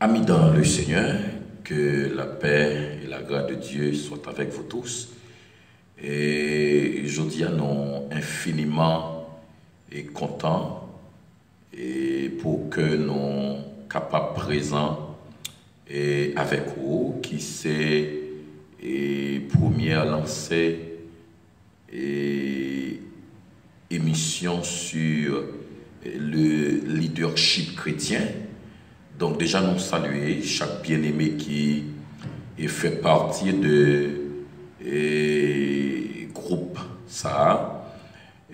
Amis dans le Seigneur, que la paix et la grâce de Dieu soient avec vous tous. Et je dis à nous infiniment et content et pour que nous capables présents et avec vous qui c'est et première lancée et émission sur le leadership chrétien. Donc déjà nous saluer chaque bien-aimé qui fait partie de groupe ça.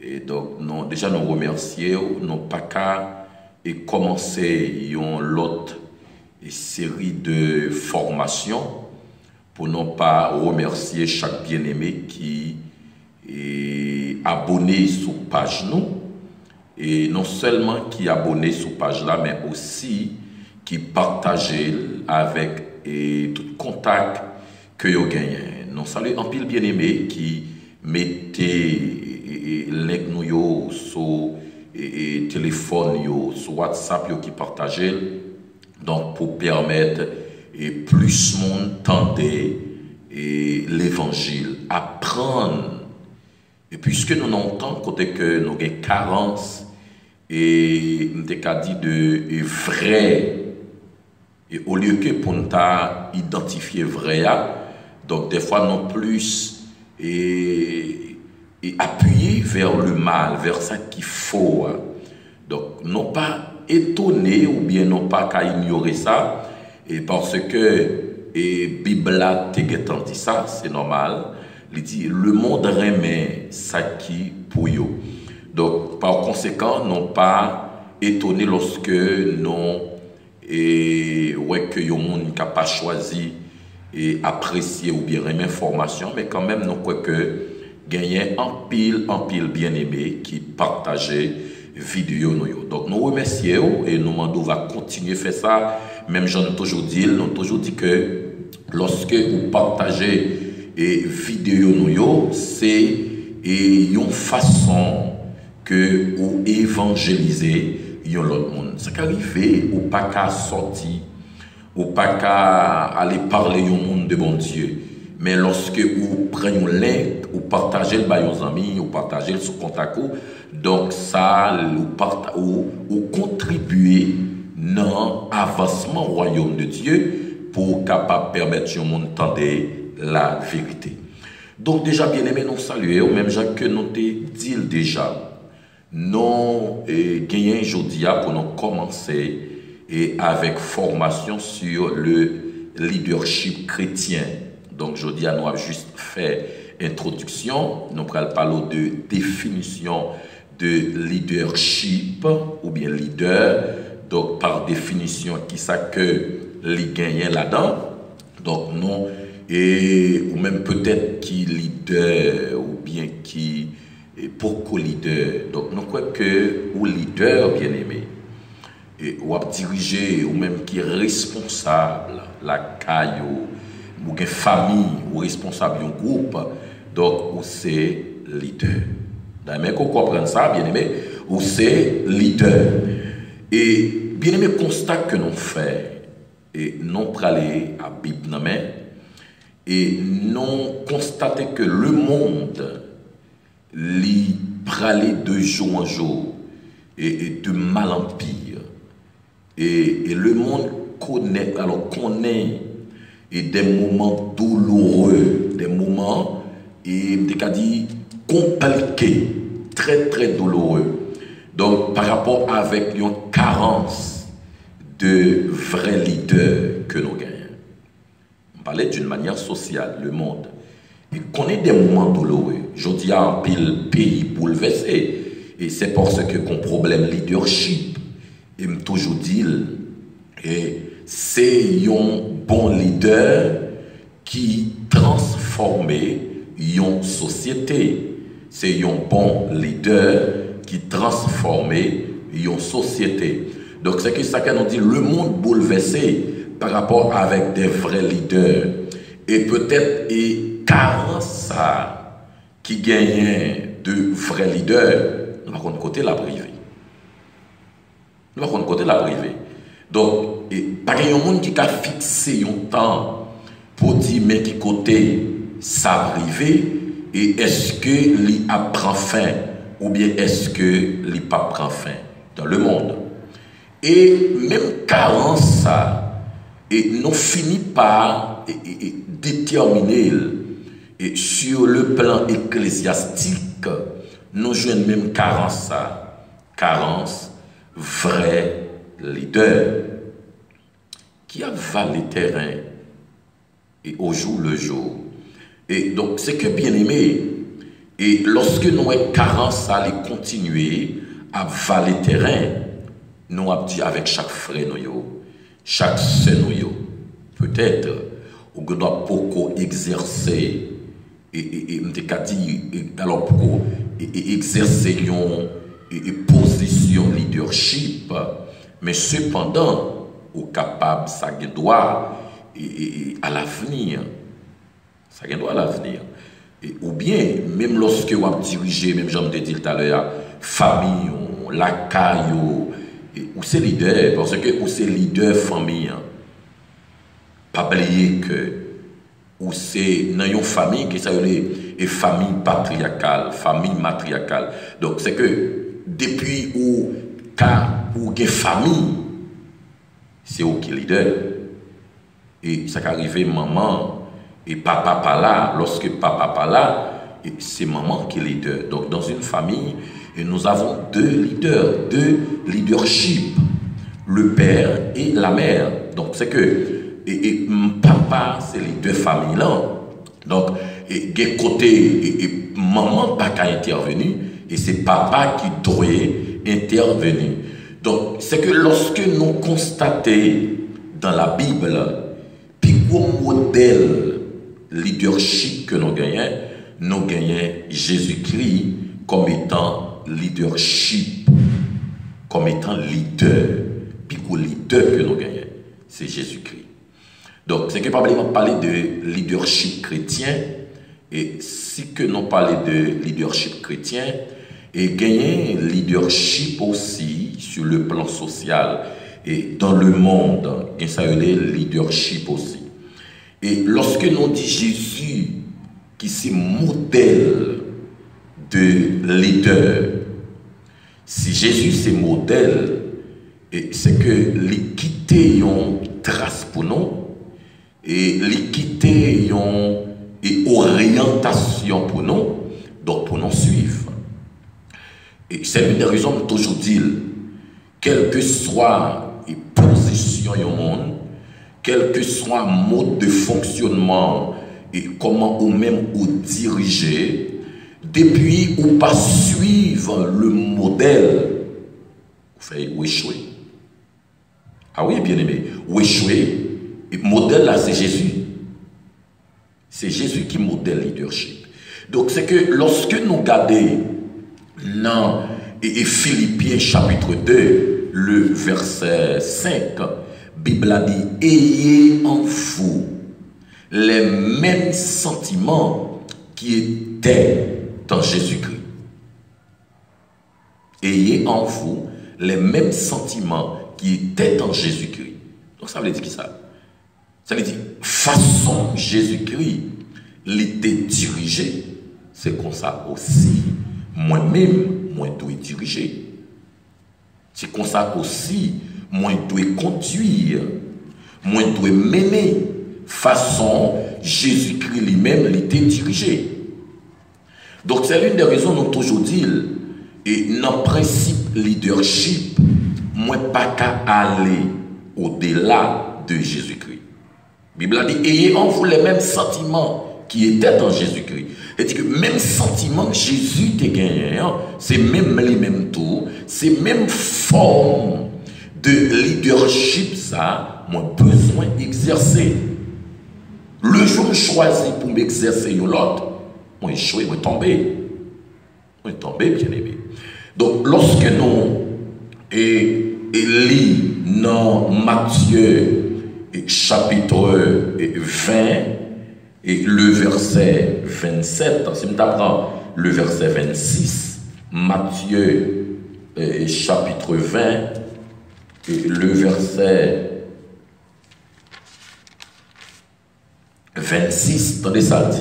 Et donc nous, déjà nous remercier, nous pas qu'à commencer une l'autre série de formations pour ne pas remercier chaque bien-aimé qui est abonné sur page nous et non seulement qui est abonné sur page là mais aussi qui partageait avec tout contact que vous gagnez. Nous saluons un pile bien-aimé qui mettait link nous sur téléphone, sur WhatsApp, qui partageait. Donc, pour permettre plus de monde tenter l'évangile, apprendre. Et puisque nous n'entendons côté que nous avons une carence et nous avons dit de vrai. Et au lieu que pour nous identifier vrai, donc des fois non plus et appuyer vers le mal, vers ça qu'il faut. Donc non pas étonner ou bien non pas qu'à ignorer ça, et parce que Bible a dit ça, c'est normal. Il dit le monde remet ça qui pour eux. Donc par conséquent, non pas étonner lorsque nous et ouais que le monde n'a pas choisi et apprécier ou bien aimer formation, mais quand même nous croyons que gagner un pile bien aimé qui partageait vidéo nous. Donc nous remercions et nous demandons va continuer à faire ça. Même j'en ai toujours dit que lorsque vous partagez vidéo nous, c'est une façon que vous évangélisez l'autre monde. Ça qui arrive, ou pas qu'à sortir, ou pas qu'à aller parler au monde de bon Dieu. Mais lorsque vous prenez un link, vous partagez le bail aux amis, vous partagez le sous contact, donc ça, vous contribuez dans l'avancement au royaume de Dieu pour capable permettre au monde d'entendre la vérité. Donc déjà, bien aimé, nous saluons, même Jacques que nous te dit déjà. Nous gagnons aujourd'hui pour nous commencer avec formation sur le leadership chrétien. Donc aujourd'hui, nous avons juste fait introduction. Nous allons parler de définition de leadership ou bien leader. Donc par définition, qui ça que les gagnants là-dedans. Donc nous, ou même peut-être qui leader ou bien qui pourquoi leader. Donc nous croyons que ou leader bien aimé ou à diriger ou même qui est responsable la caille ou une famille ou responsable d'un groupe, donc ou c'est leader. D'ailleurs qu'on comprenne ça bien aimé, ou c'est leader. Et bien aimé constat que nous faisons et non praler à Bible et non constater que le monde li praler de jour en jour et de mal en pire. Et le monde connaît des moments douloureux, des moments compliqués, très très douloureux. Donc par rapport avec une carence de vrais leaders que nous gagnons. On parlait d'une manière sociale, le monde. Et connaît des moments douloureux. Je dis à un pays bouleversé. Et c'est parce que qu'on problème leadership. Et me toujours dit, c'est un bon leader qui transforme une société. C'est un bon leader qui transforme une société. Donc c'est que ça qu'on dit, le monde bouleversé par rapport avec des vrais leaders. Et peut-être car ça qui gagne de vrais leaders, nous allons côté la privée. Nous allons côté la privée. Donc, et pas qu'il y a un monde qui a fixé un temps pour dire mais qui côté ça arrivé et est-ce que l'y prend fin ou bien est-ce que l'y pas prend fin dans le monde. Et même carence ça et nous finit par déterminer et sur le plan ecclésiastique nous jouons même carence ça, carence vrai leader qui a valé terrain et au jour le jour. Et donc, c'est que bien aimé, et lorsque nous avons carence à les continuer à valer terrain, nous avons dit avec chaque frère, chaque sœur, peut-être, on doit beaucoup exercer, et alors pour exercer une position leadership, mais cependant, au capable, ça doit à l'avenir. Ça doit à l'avenir. Ou bien, même lorsque vous avez dirigé, même j'en ai dit tout à l'heure, famille, la caille, ou c'est leader, parce que ou c'est leader famille. Pas oublier que ou c'est dans une famille qui s'appelle famille patriarcale, famille matriarcale. Donc c'est que depuis où une famille, c'est où qui est leader. Et ça arrive maman et papa pas là. Lorsque papa pas là, c'est maman qui est leader. Donc dans une famille, nous avons deux leadership, le père et la mère. Donc c'est que papa c'est les deux familles là. Donc des côté maman pas qu'à intervenir et c'est papa qui doit intervenir. Donc c'est que lorsque nous constatons dans la Bible puis au modèle leadership que nous gagnons Jésus-Christ comme étant leadership, comme étant leader, puis au leader que nous gagnons, c'est Jésus-Christ. Donc, c'est que pas parler de leadership chrétien, et si que nous parlons de leadership chrétien, et gagner leadership aussi sur le plan social et dans le monde, et ça veut dire leadership aussi. Et lorsque nous dit Jésus qui c'est modèle de leader, si Jésus c'est modèle, et c'est que l'équité une trace pour nous, et l'équité une orientation pour nous, donc pour nous suivre. Et c'est une des raisons que toujours dit, quelle que soit la position du monde, quel que soit le mode de fonctionnement et comment ou même ou diriger, depuis ou pas suivre le modèle, vous faites échouer. Ah oui, bien aimé, ou échouer, et le modèle là c'est Jésus. C'est Jésus qui modèle leadership. Donc c'est que lorsque nous regardons dans Philippiens chapitre 2, le verset 5, la Bible a dit « Ayez en vous les mêmes sentiments qui étaient dans Jésus-Christ. » Ayez en vous les mêmes sentiments qui étaient dans Jésus-Christ. Donc ça veut dire qui ça? Ça veut dire, façon Jésus-Christ l'était dirigé, c'est comme ça aussi, moi-même, moi dois diriger. C'est comme ça aussi, moi dois conduire, moi dois mener, façon Jésus-Christ lui-même l'était dirigé. Donc c'est l'une des raisons dont toujours dit, et dans le principe leadership, moi pas qu'à aller au-delà de Jésus-Christ. La Bible a dit, ayez en vous les mêmes sentiments qui étaient dans Jésus-Christ. C'est-à-dire que même sentiment que Jésus t'a gagné, c'est même les mêmes tours, c'est même forme de leadership, ça, moi besoin d'exercer. Le jour choisi pour m'exercer l'autre, moi échoué, moi tombé. Moi tombé, bien aimé. Donc, lorsque nous lisons dans Matthieu chapitre 20 et le verset 27, si nous apprenons le verset 26, Matthieu chapitre 20 et le verset 26, attendez ça dit.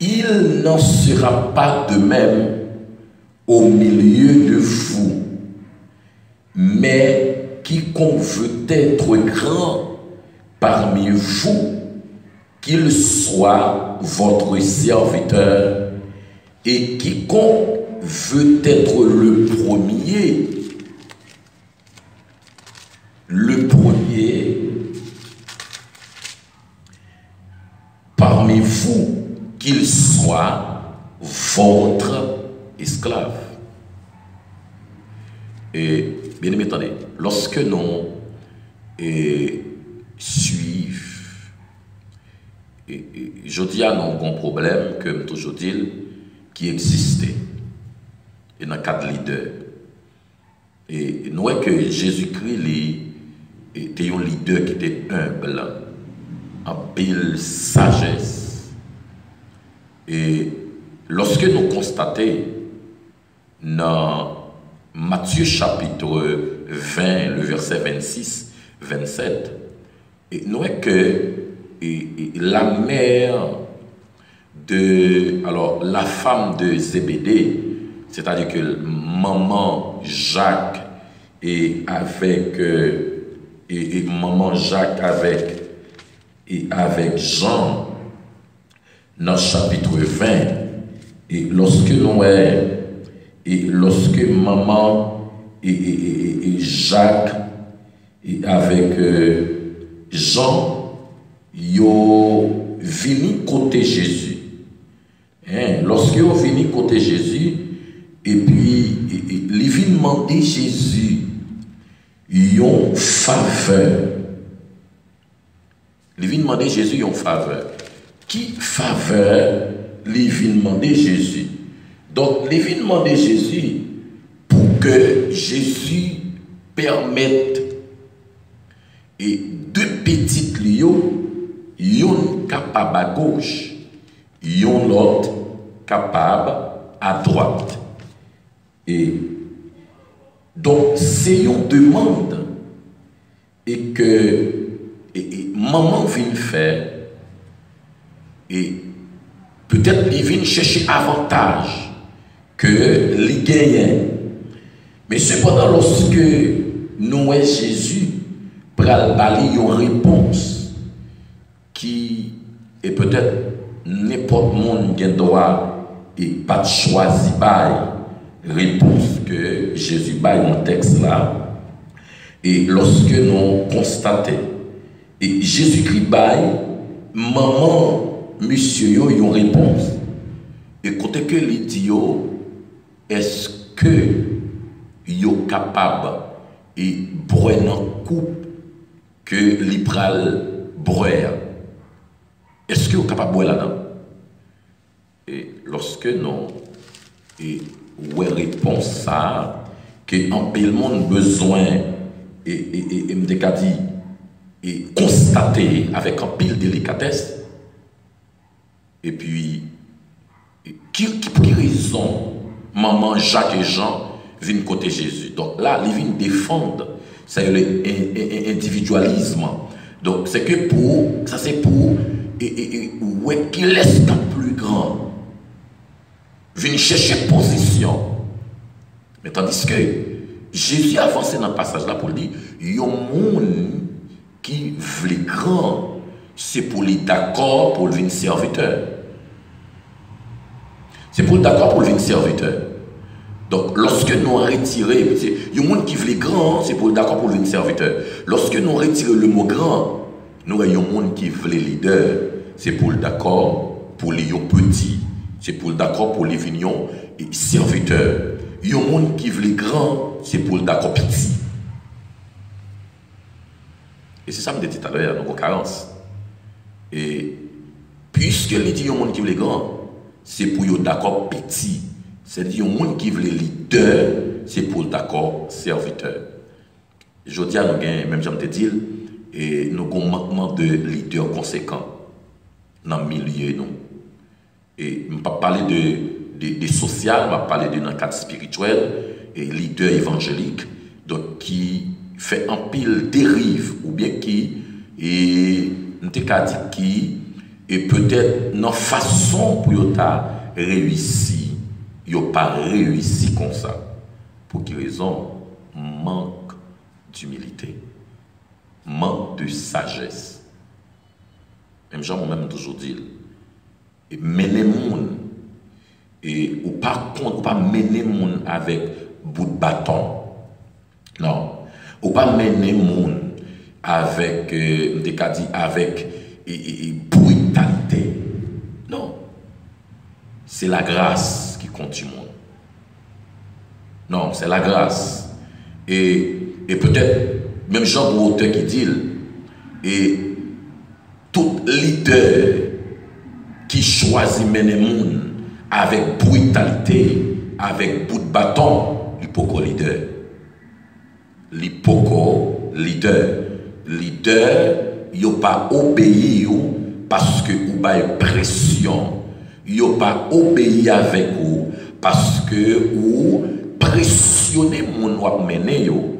Il n'en sera pas de même au milieu de vous, mais quiconque veut être grand parmi vous, qu'il soit votre serviteur, et quiconque veut être le premier parmi vous, qu'il soit votre esclave. Et bien aimé, attendez, lorsque nous suivons, je dis à nous un problème que toujours dit qui existait et dans le cadre leader. Et nous voyons que Jésus-Christ était un leader qui était humble, en pile sagesse. Et lorsque nous constatons dans Matthieu chapitre 20, le verset 26, 27, et nous voyons que la mère alors la femme de Zébédée, c'est-à-dire que maman Jacques et avec maman Jacques avec Jean dans le chapitre 20, et lorsque maman et Jacques et avec Jean yo vini côté Jésus, lorsque yo vini côté Jésus, et puis il vient demander Jésus une faveur. Il vient demander Jésus une faveur. Qui faveur il vient demander Jésus? Donc il vient demander Jésus pour que Jésus permette et deux petites lions, yon capable à gauche, yon l'autre capable à droite. Et donc c'est une demande et que maman vient faire, et peut-être il vient chercher avantage que les gagnants. Mais cependant, lorsque nous Jésus pral bali une réponse qui est peut-être n'importe monde qui doit et pas choisi par réponse que Jésus baille dans le texte là. Et lorsque nous constatons et Jésus-Christ baille maman monsieur yo une réponse, et côté que il dit est-ce que yo capable et boire coupe que l'ipral boire, est-ce que vous êtes capable de boire là-dedans? Et lorsque nous avons réponse ça, que en pile monde besoin et me dit et constater avec un pile délicatesse, et puis qui raison maman Jacques et Jean viennent côté Jésus? Donc là ils viennent défendre c'est l'individualisme. Donc c'est que ça c'est pour ouais qui laisse un plus grand venir chercher position. Mais tandis que Jésus avancé dans le passage là pour dire il y a un monde qui veut grand, c'est pour les d'accord pour le serviteur. C'est pour le d'accord pour le serviteur. Donc, lorsque nous retirons, il y a un monde qui veut grand, c'est pour le d'accord pour le serviteur. Lorsque nous retirons le mot grand, nous avons un monde qui veut leader, c'est pour le d'accord pour les petits, c'est pour le d'accord pour les vignons et serviteurs. Il y a un monde qui veut grand, c'est pour le d'accord petit. Et c'est ça que je me dis tout à l'heure, nous avons carence. Et puisque il dit qu'il y a un monde qui veut grand, c'est pour le d'accord petit. C'est-à-dire, le monde qui veut leader, c'est pour d'accord serviteur. Je dis à nous, même j'aime te dire, et nous avons un manquement de leaders conséquents dans le milieu. Nous. Et je ne vais pas parler de social, je vais parler de cadre spirituel, et leader évangélique, donc qui fait un pile dérive, ou bien qui et peut-être dans façon pour yo ta réussi, yo pas réussi comme ça. Pour quelle raison? Manque d'humilité, manque de sagesse. Même gens moi-même toujours dit, et mener moun et ou pas mener moun avec bout de bâton. Non, ou pas mener moun avec avec brutalité. Non. C'est la grâce qui compte du monde. Non, c'est la grâce. Et peut-être, même Jean Brouteur qui dit, et tout leader qui choisit mener monde avec brutalité, avec bout de bâton, l'hypocrite leader. L'hypocrite leader. Leader, il n'a pas obéi parce que vous avez pression. Il n'a pas obéi avec vous parce que vous pressionnez mon ou mener yo.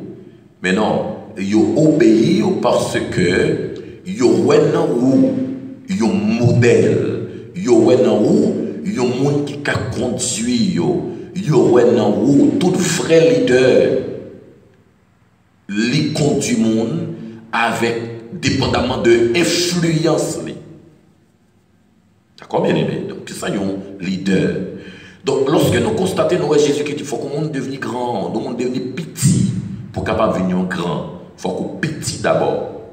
Mais non, il obéi parce que vous avez un modèle. Vous avez un monde qui a conduit. Vous avez tout vrai leader. Les conduit du monde avec dépendamment de l'influence. D'accord, bien aimé? Donc, ça, y a un leader. Donc, lorsque nous constatons, nous voyons Jésus qui dit qu'il faut que le monde devienne grand, le monde devienne petit pour capable devenir grand. Il faut qu'on petit d'abord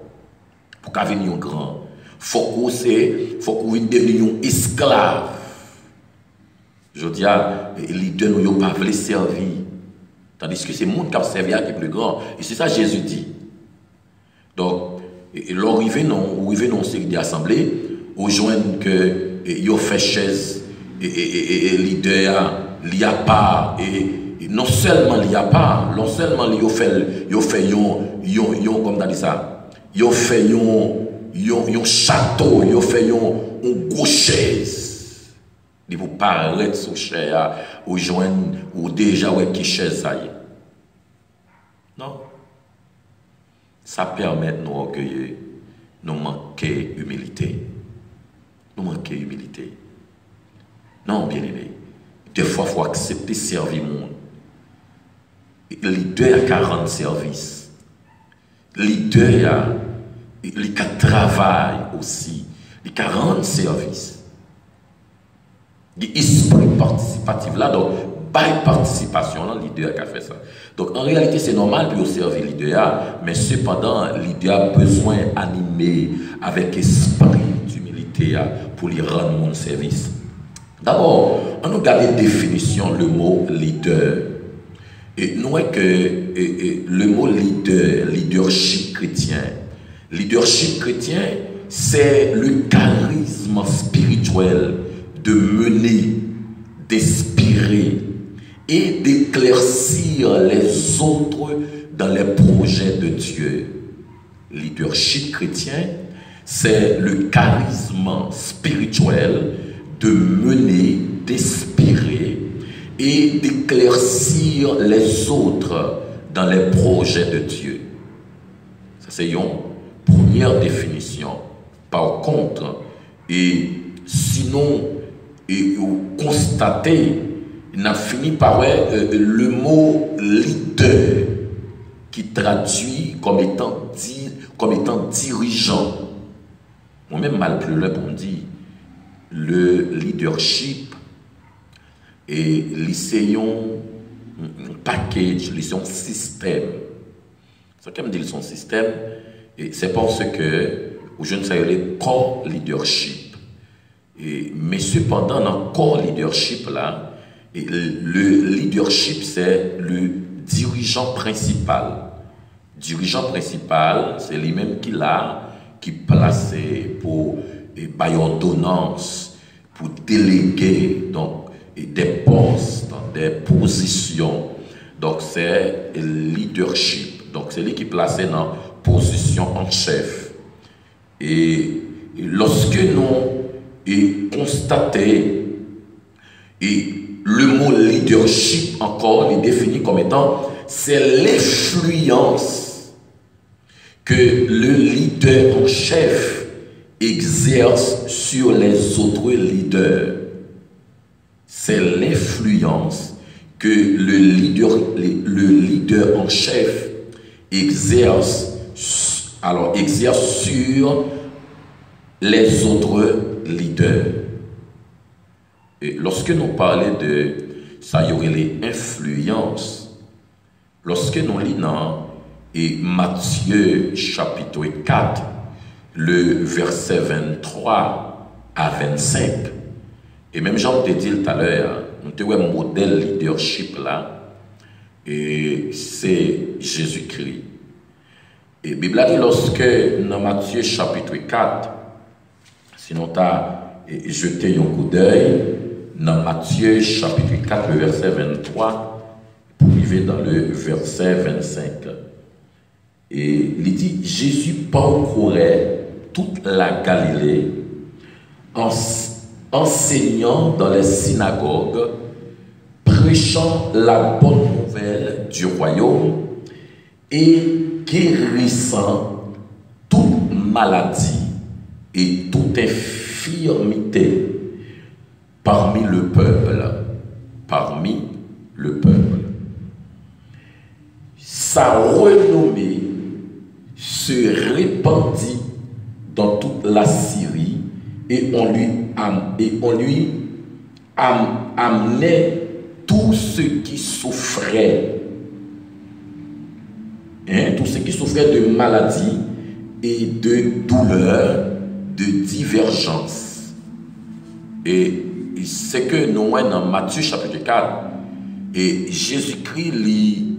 pour qu'à devenir grand. Il faut qu'on devienne esclave. Je dis à les leaders, nous n'ont pas voulu servir. Tandis que c'est le monde qui a servi qui est plus grand. Et c'est ça que Jésus dit. Donc, l'arrivée dans une série d'assemblées, on joint que il fait chaise et leader, il n'y a pas, et non seulement il n'y a pas, non seulement il fait comme dit ça, il fait un château, il fait une grosse chaise. Il ne faut pas arrêter sous chaise, ou joindre, ou déjà, ouais, qui chaise ça y est. Non. Ça permet de nous orgueiller, nous manquer humilité. Nous manquer humilité. Non, bien aimé. Des fois, il faut accepter de servir le monde. Leader a 40 services. Leader a travail aussi. Il a 40 services. L'esprit participatif là, donc, by participation, là, leader a fait ça. Donc, en réalité, c'est normal pour servir leader, mais cependant, leader a besoin d'animer avec esprit d'humilité pour lui rendre mon service. D'abord, on regarde la définition, le mot leader. Et nous voyons que le mot leader, leadership chrétien, c'est le charisme spirituel de mener, d'inspirer et d'éclaircir les autres dans les projets de Dieu. Leadership chrétien, c'est le charisme spirituel de mener, d'inspirer et d'éclaircir les autres dans les projets de Dieu. Ça, c'est une première définition. Par contre, et sinon, vous constatez, il a fini par le mot leader qui traduit comme étant dirigeant. Moi-même, mal plus là, on dit le leadership et lycéon package, lycéon système. Ce qui me dit son système, c'est parce que je ne sais le corps leadership. Mais cependant, dans le corps leadership là, le leadership c'est le dirigeant principal. Dirigeant principal, c'est lui-même qui placé pour ordonnance, pour déléguer donc des postes, des positions. Donc c'est leadership. Donc c'est lui qui placé dans position en chef. Et lorsque nous constater et le mot leadership encore est défini comme étant c'est l'influence que le leader en chef exerce sur les autres leaders. C'est l'influence que le leader en chef exerce sur les autres leaders. Et lorsque nous parlons de ça, il y aurait les influences. Lorsque nous lisons Matthieu chapitre 4, le verset 23 à 25, et même Jean te dit tout à l'heure, nous avons un modèle leadership là, et c'est Jésus-Christ. Et la Bible dit lorsque dans Matthieu chapitre 4, sinon tu as jeté un coup d'œil, dans Matthieu chapitre 4, le verset 23, pour arriver dans le verset 25. Et il dit, Jésus parcourait toute la Galilée, enseignant dans les synagogues, prêchant la bonne nouvelle du royaume et guérissant toute maladie et toute infirmité parmi le peuple. Parmi le peuple. Sa renommée se répandit dans toute la Syrie et on lui amenait tous ceux qui souffraient, tous ceux qui souffraient de maladies et de douleurs, de divergences. Et c'est que nous voyons dans Matthieu chapitre 4, et Jésus-Christ lit,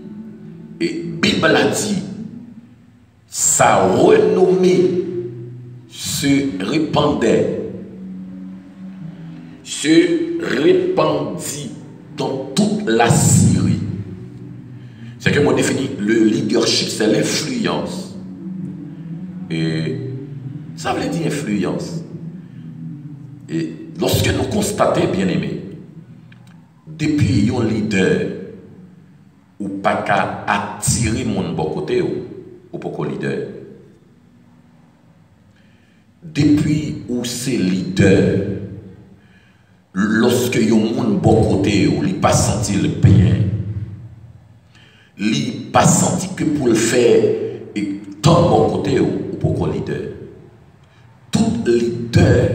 et Bible a dit, sa renommée se répandit dans toute la Syrie. C'est que moi définis le leadership, c'est l'influence. Et ça veut dire influence. Et lorsque nous constatons, bien aimé, depuis un leader, ou pas qu'à attirer mon bon côté, ou pas qu'un leader. Depuis où c'est leader, lorsque yon moun bon côté, ou li pas senti le bien, li pas senti que pour le faire, et tant bon côté, ou pas qu'un leader. Tout leader,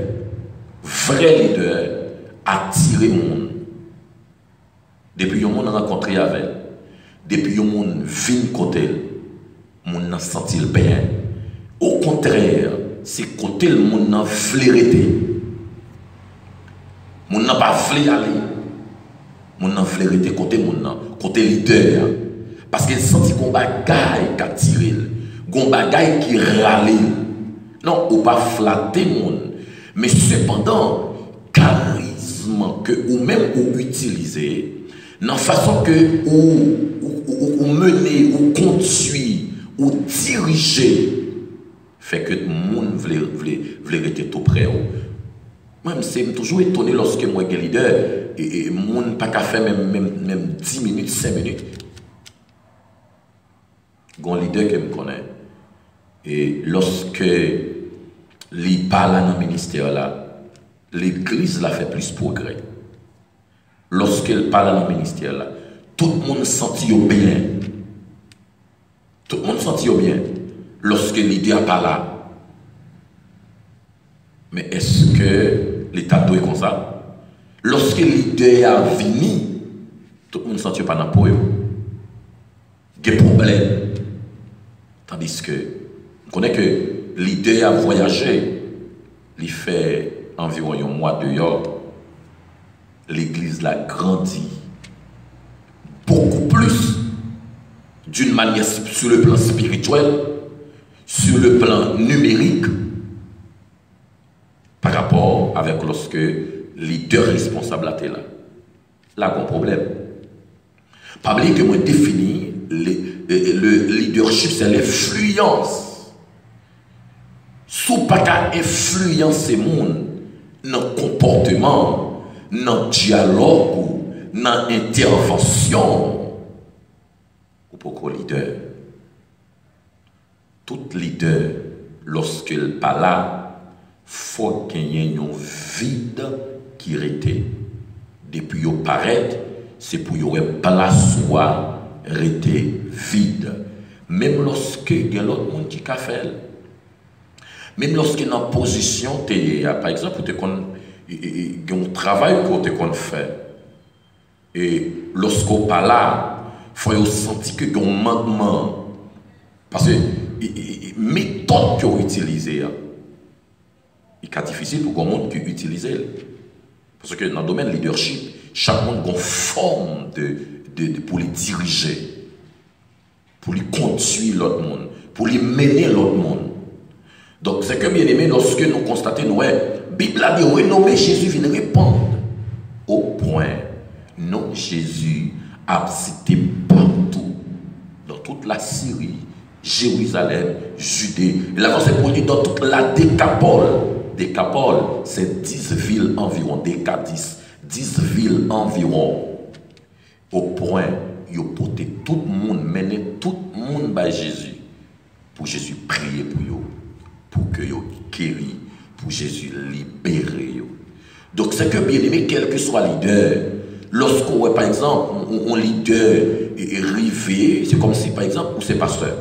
vrai leader, attire moun. Depuis yon moun rencontré avec, depuis yon moun vin côté, moun nan senti le bien. Au contraire, c'est côté le moun nan flérité. Moun nan pas flé aller. Moun nan flérité côté moun nan, côté leader. Parce qu'il senti qu'on bagaille qui attire, qu'on bagaille qui râle. Non, ou pas flatter moun, mais cependant charisme que ou même ou utiliser dans façon que ou mener ou conduire ou diriger fait que le monde veut rester tout près. Moi, je suis toujours étonné lorsque moi, je suis leader, et le monde n'a pas qu'à faire même 10 minutes, 5 minutes. Il y a un leader qui me connaît. Et lorsque il parle dans le ministère, là, l'église l'a fait plus progrès. Lorsqu'il parle dans le ministère, là, tout le monde sentit bien. Tout le monde sentit bien. Lorsque l'idée n'est pas là. Mais est-ce que l'État doit être comme ça? Lorsque l'idée a venu, tout le monde ne sentit pas dans le poème. Il y a des problèmes. Tandis que, on connaît que l'idée a voyagé. Il fait environ un mois dehors. L'église l'a grandi. Beaucoup plus. D'une manière sur le plan spirituel, sur le plan numérique, par rapport avec lorsque les deux responsables étaient là. Là, il y a un problème. Pas oublier que moi définis le leadership, c'est l'influence. Sous pas qu'à influencer les gens dans le comportement, dans le dialogue, dans l'intervention. Ou pour leader. Tout leader, lorsqu'il n'est pas là, faut qu'il y ait un vide qui rete. Depuis qu'il paraît, c'est pour qu'il y ait place ou rete vide. Même lorsque il y a l'autre monde qui a fait, même lorsque dans la position, par exemple, tu as un travail que tu fait, et lorsqu'on parle là, il faut sentir que y a un manquement. Parce que les méthodes qu'ils ont utilisées, il est difficile pour le monde qui utilise. Parce que dans le domaine leadership, chaque monde a une forme pour les diriger, pour les conduire l'autre monde, pour les mener l'autre monde. Donc, c'est que bien aimé, lorsque nous constatons, la Bible a dit, renommé Jésus vient répondre au point, non, Jésus a cité partout, dans toute la Syrie, Jérusalem, Judée. Il a produit dans toute la Décapole. Décapole, c'est 10 villes environ, Déca 10 villes environ. Au point, il a porté tout le monde, mené tout le monde à Jésus. Pour Jésus prier pour eux, pour que vous guéri, pour Jésus libérer. Donc c'est que bien aimé, quel que soit leader, lorsqu'on par exemple, un leader est arrivé, c'est comme si par exemple, ou c'est pasteur.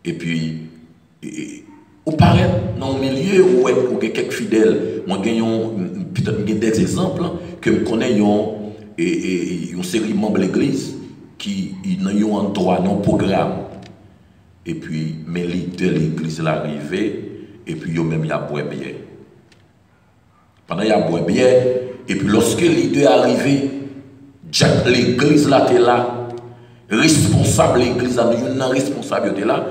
Et puis, ou paraît dans le milieu où il y a quelques fidèles, moi j'ai peut-être des exemples que je connais, une série de membres de l'église qui ont un droit, un programme. Et puis, mes leaders de l'église sont arrivés, et puis ils même y a boire bien. Pendant qu'il y a boire bien, et puis lorsque les leader est arrivé, l'église là était là, responsable l'église là, une responsabilité là.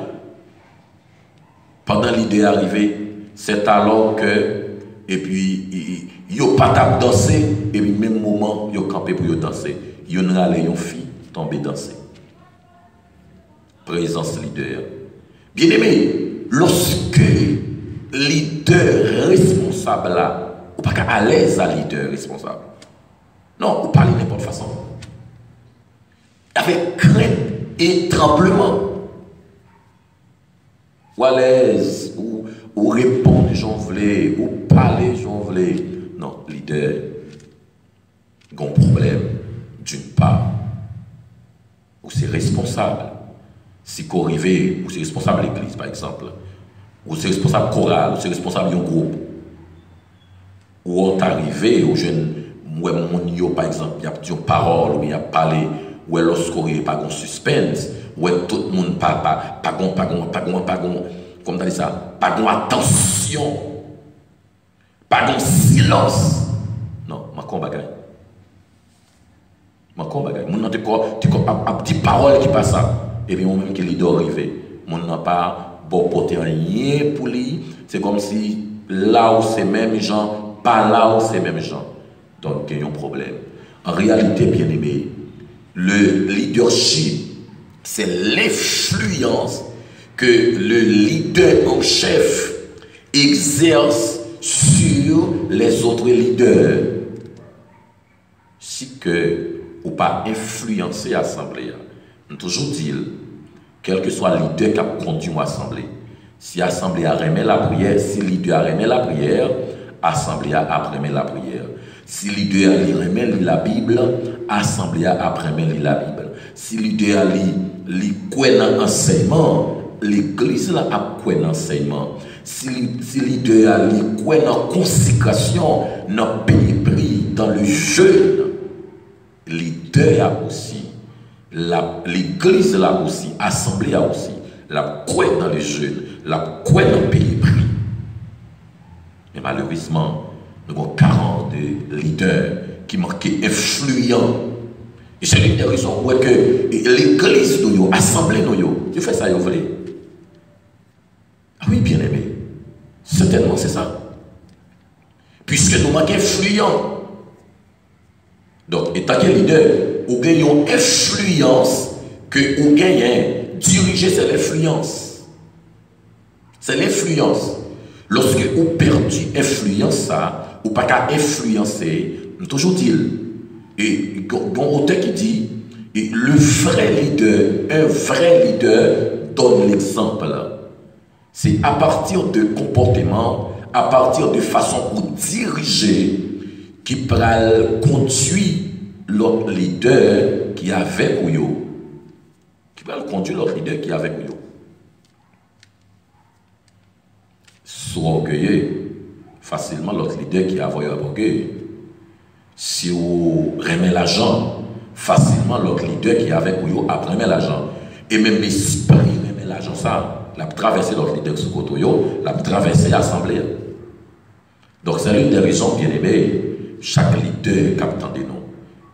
Pendant l'idée arrivée, c'est alors que, et puis, ils n'ont pas dansé, et puis, même moment, ils ont campé pour danser. Ils ont allé une fille tomber danser. Présence leader. Bien aimé, lorsque leader responsable là, ou pas à l'aise à leader responsable. Non, ou parlez de n'importe façon. Avec crainte et tremblement. Ou à l'aise, ou répondre, j'en voulais, ou parler, j'en voulais. Non, leader, il y a un problème, d'une part, ou c'est responsable. Si vous arrivez, ou c'est responsable de l'église, par exemple, ou c'est responsable chorale, ou c'est responsable d'un groupe, ou on est arrivé aux jeunes, moi, mon par exemple, il y a une parole, ou il y a parlé, ou lorsqu'on n'y a pas de suspense, où tout le monde pas comme tu dis ça, pas attention, pas de silence. Non, ma combat bagaille. Ma combat bagaille. Mon tu as petite parole qui passe ça. Et puis, moi-même qui l'ai arrivé, mon n'a pas bon porter rien pour lui. C'est comme si là où c'est même gens, pas là où c'est même gens. Donc, il y a un problème. En réalité, bien aimé, le leadership, c'est l'influence que le leader en chef exerce sur les autres leaders. Si que ou pas influencer l'assemblée, nous toujours dire, quel que soit le leader qui a conduit l'assemblée, si l'assemblée a remis la prière, si le leader a remis la prière, l'assemblée a remis la prière. Si le leader a remis la Bible, l'assemblée a remis la Bible. Si le leader a li enseignement, l'église là a quoi enseignement. Si le leader a li quoi consécration, dans le pays pris, dans le jeûne, leader a aussi, l'église là aussi, l'assemblée a aussi, la quoi dans le jeûne, la quoi dans le pays pris. Mais malheureusement, nous avons 40 leaders qui manquent influents. Et c'est l'une des raisons où que l'église nous, l'assemblée nous, tu fais ça, vous voulez. Ah oui, bien aimé. Certainement, c'est ça. Puisque nous manquons influents. Donc, étant que leader, vous gagnez une influence que vous gagnez. Diriger, c'est l'influence. C'est l'influence. Lorsque vous perdez influence, ça, ou pas qu'à influencer, toujours dit, et un auteur qui dit, et le vrai leader, un vrai leader donne l'exemple. C'est à partir de comportements, à partir de façon pour diriger qui pral conduit l'autre leader qui est avec vous. Qui pral conduire l'autre leader qui est avec vous. Soit orgueilleux, facilement l'autre leader qui est avec vous. Si vous remet l'argent, facilement l'autre leader qui est avec vous après l'argent. Et même l'esprit remet l'argent, ça, la traverser l'autre leader sur côté, la traverser l'assemblée. Donc c'est l'une des raisons, bien aimé, chaque leader captant des noms.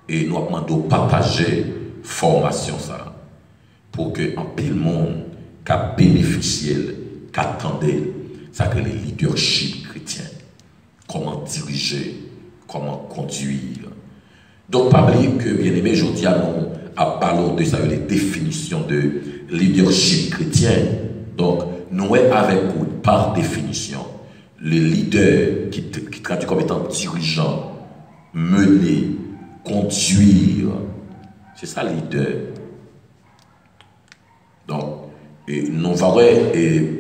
Et nous demandons de partager formation ça. Pour que en pile monde qui a bénéficié, qui attendait, ça que les leadership chrétiens. Comment diriger, comment conduire. Donc, pas oublier que, bien aimé, je dis à nous, à parler de ça, les définitions de leadership chrétien. Donc, nous est avec vous, par définition, le leader qui traduit comme étant dirigeant, mener, conduire. C'est ça, leader. Donc, nous verrons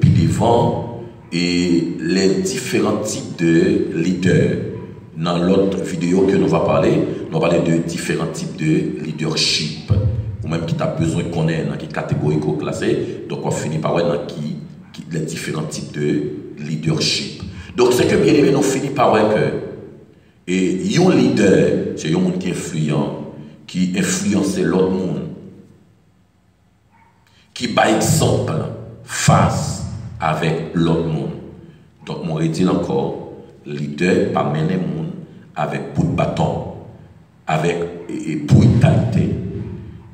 puis devant et les différents types de leaders. Dans l'autre vidéo que nous allons parler, nous allons parler de différents types de leadership. Ou même qui t'a besoin de connaître dans quelle catégorie classée. Donc, on finit par voir dans les différents types de leadership. Donc, c'est que bien aimé, nous finissons par voir que un leader, c'est un monde qui est influent, qui influence l'autre monde, qui par exemple face avec l'autre monde. Donc, moi, je dis encore, leader pas mener monde avec bout de bâton, avec brutalité,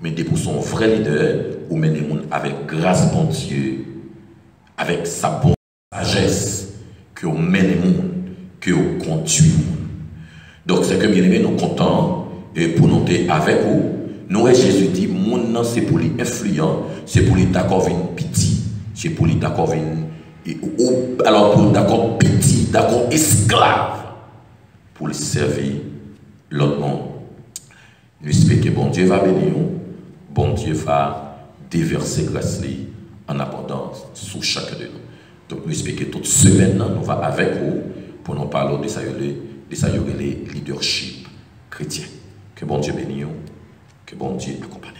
mais pour son vrai leader, ou mener monde avec grâce bon Dieu, avec sa bonne sagesse, que vous menez monde, que vous conduisez monde. Donc, c'est que bien aimé, nous comptons pour nous être avec vous. Nous, Jésus dit, mon c'est pour les influents, c'est pour les d'accord une petit, c'est pour les d'accord alors pour d'accord petit, d'accord esclave, pour les servir l'autre monde. Nous espérons que bon Dieu va bénir nous, bon Dieu va déverser grâce en abondance sur chacun de nous. Donc nous espérons que toute semaine, nous va avec vous pour nous parler de ça, les leadership chrétiens. Que bon Dieu bénisse, que bon Dieu accompagne.